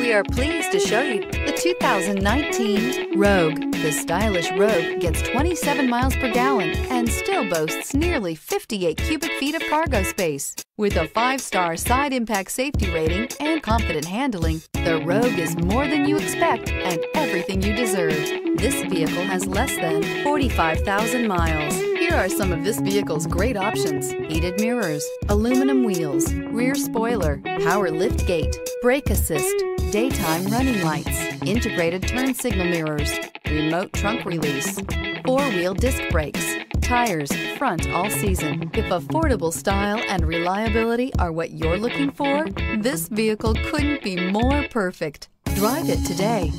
We are pleased to show you the 2019 Rogue. The stylish Rogue gets 27 miles per gallon and still boasts nearly 58 cubic feet of cargo space. With a 5-star side impact safety rating and confident handling, the Rogue is more than you expect and everything you deserve. This vehicle has less than 45,000 miles. Here are some of this vehicle's great options: heated mirrors, aluminum wheels, rear spoiler, power lift gate, brake assist, daytime running lights, integrated turn signal mirrors, remote trunk release, 4-wheel disc brakes, tires front all season. If affordable style and reliability are what you're looking for, this vehicle couldn't be more perfect. Drive it today.